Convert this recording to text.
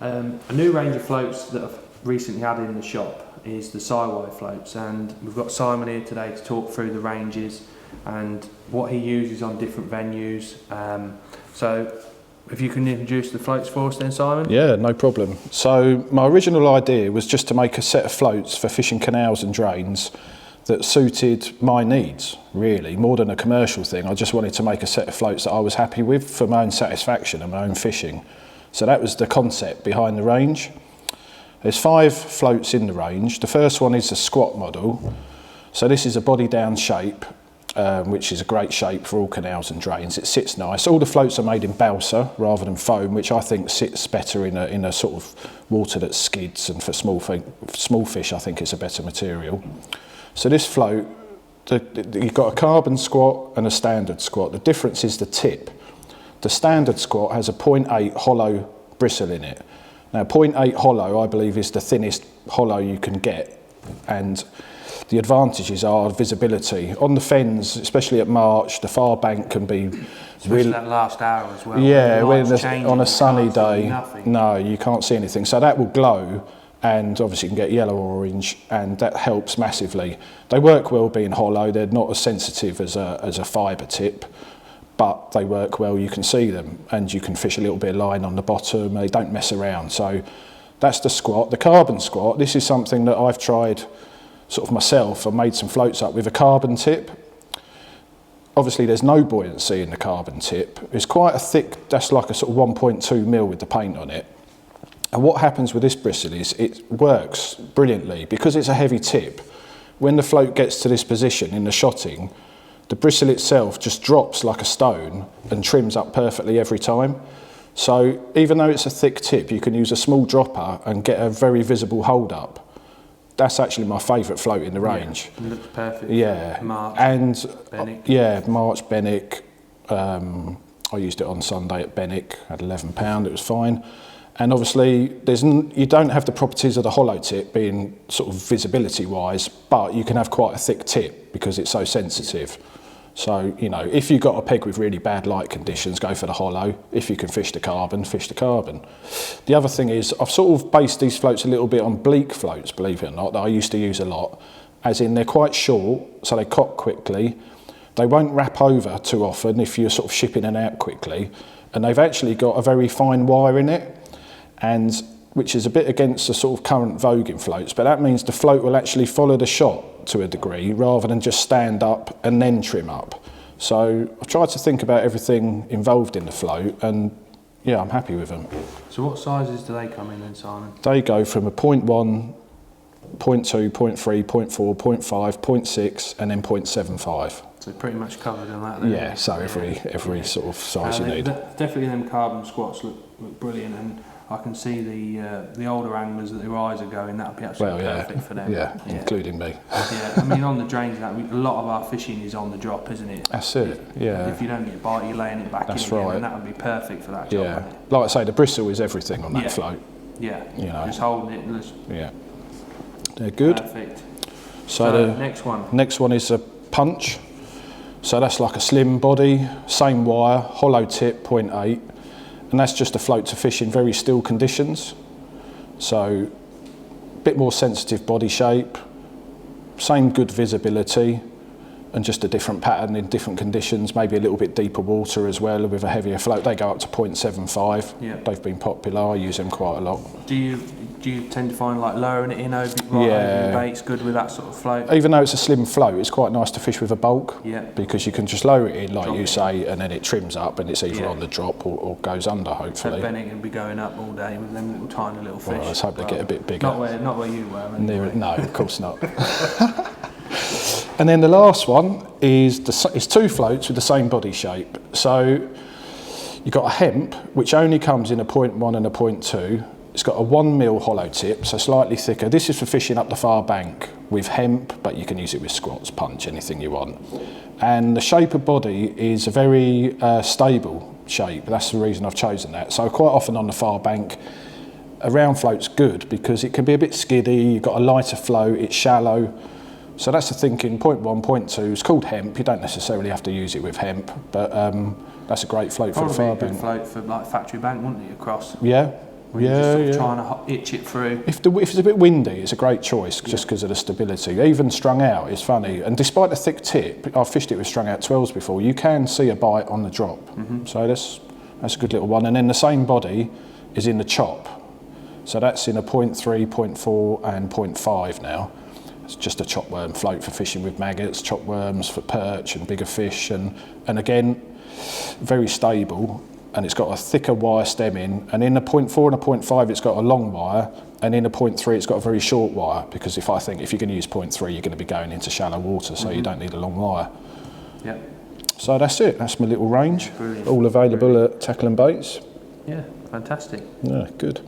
A new range of floats that I've recently had in the shop is the Siwai floats, and we've got Simon here today to talk through the ranges and what he uses on different venues. So if you can introduce the floats for us then, Simon? Yeah, no problem. So my original idea was just to make a set of floats for fishing canals and drains that suited my needs, really, more than a commercial thing. I just wanted to make a set of floats that I was happy with for my own satisfaction and my own fishing. So that was the concept behind the range. There's 5 floats in the range. The first one is a squat model. So this is a body down shape, which is a great shape for all canals and drains. It sits nice. All the floats are made in balsa rather than foam, which I think sits better in a sort of water that skids, and for small fish I think it's a better material. So this float, you've got a carbon squat and a standard squat. The difference is the tip. The standard squat has a 0.8 hollow bristle in it. Now 0.8 hollow I believe is the thinnest hollow you can get, and the advantages are visibility. On the fens, especially at March, the far bank can be especially that last hour as well. Yeah, on a sunny day, no, you can't see anything. So that will glow, and obviously you can get yellow or orange, and that helps massively. They work well being hollow. They're not as sensitive as a fibre tip, but they work well. You can see them, and you can fish a little bit of line on the bottom. They don't mess around. So that's the squat. The carbon squat, this is something that I've tried sort of myself. I made some floats up with a carbon tip. Obviously there's no buoyancy in the carbon tip. It's quite a thick, that's like a sort of 1.2 mil with the paint on it. And what happens with this bristle is it works brilliantly because it's a heavy tip. When the float gets to this position in the shotting, the bristle itself just drops like a stone and trims up perfectly every time. So even though it's a thick tip, you can use a small dropper and get a very visible hold up. That's actually my favourite float in the range. Yeah, it looks perfect. Yeah, March, and Benwick. Yeah, March, Benwick. I used it on Sunday at Benwick. Had £11. It was fine. And obviously, you don't have the properties of the hollow tip being sort of visibility wise, but you can have quite a thick tip because it's so sensitive. So, you know, if you've got a peg with really bad light conditions, go for the hollow. If you can fish the carbon, fish the carbon. The other thing is, I've sort of based these floats a little bit on bleak floats, believe it or not, that I used to use a lot. As in, they're quite short, so they cock quickly. They won't wrap over too often if you're sort of shipping and out quickly. And they've actually got a very fine wire in it, and which is a bit against the sort of current vogue in floats, but that means the float will actually follow the shot to a degree rather than just stand up and then trim up. So I've tried to think about everything involved in the float, and yeah, I'm happy with them. So what sizes do they come in then, Simon? They go from a 0.1, 0.2, 0.3, 0.4, 0.5, 0.6 and then 0.75. So pretty much covered in that then. Yeah, so every sort of size you need. Definitely them carbon squats look brilliant, and I can see the older anglers that their eyes are going, that would be absolutely perfect for them. Yeah, including me. Yeah, I mean on the drains, a lot of our fishing is on the drop, isn't it? That's it, yeah. If you don't get bite, you're laying it back in again, and that would be perfect for that job. Yeah, like I say, the bristle is everything on that float. Yeah, you know. Just holding it. Yeah, they're good. Perfect. So the next one is a punch. So that's like a slim body, same wire, hollow tip, 0.8. And that's just a float to fish in very still conditions. So a bit more sensitive body shape, same good visibility, and just a different pattern in different conditions, maybe a little bit deeper water as well with a heavier float. They go up to 0.75. Yeah. They've been popular. I use them quite a lot. Do you tend to find like lowering it in over the bait's good with that sort of float? Even though it's a slim float, it's quite nice to fish with a bulk. Yeah. Because you can just lower it in, like you say, and then it trims up, and it's either on the drop or goes under, hopefully. So Benwick can be going up all day with them little tiny little fish. Well, let's hope they get a bit bigger. Not where you were. Anyway. No, of course not. And then the last one is it's 2 floats with the same body shape. So you've got a Hemp, which only comes in a 0.1 and a 0.2. It's got a 1 mil hollow tip, so slightly thicker. This is for fishing up the far bank with Hemp, but you can use it with squats, punch, anything you want. And the shape of body is a very stable shape. That's the reason I've chosen that. So quite often on the far bank, a round float's good because it can be a bit skiddy, you've got a lighter float, it's shallow. So that's the thinking, 0.1, 0.2, it's called Hemp. You don't necessarily have to use it with Hemp, but that's a great float for the far bank. Probably a good float for like factory bank, wouldn't it, across? Yeah, When you're just sort of trying to itch it through. If it's a bit windy, it's a great choice just because of the stability. Even strung out is funny. And despite the thick tip, I've fished it with strung out 12s before, you can see a bite on the drop. So that's a good little one. And then the same body is in the chop. So that's in a 0.3, 0.4 and 0.5 now. It's just a chop worm float for fishing with maggots, chop worms for perch and bigger fish. And again, very stable. And it's got a thicker wire stem in, and in the 0.4 and a 0.5 it's got a long wire, and in the 0.3 it's got a very short wire, because if you're going to use 0.3 you're going to be going into shallow water, so you don't need a long wire. Yeah. So that's it, that's my little range. Brilliant. All available at Tackle and Baits. Yeah, fantastic. Yeah, good.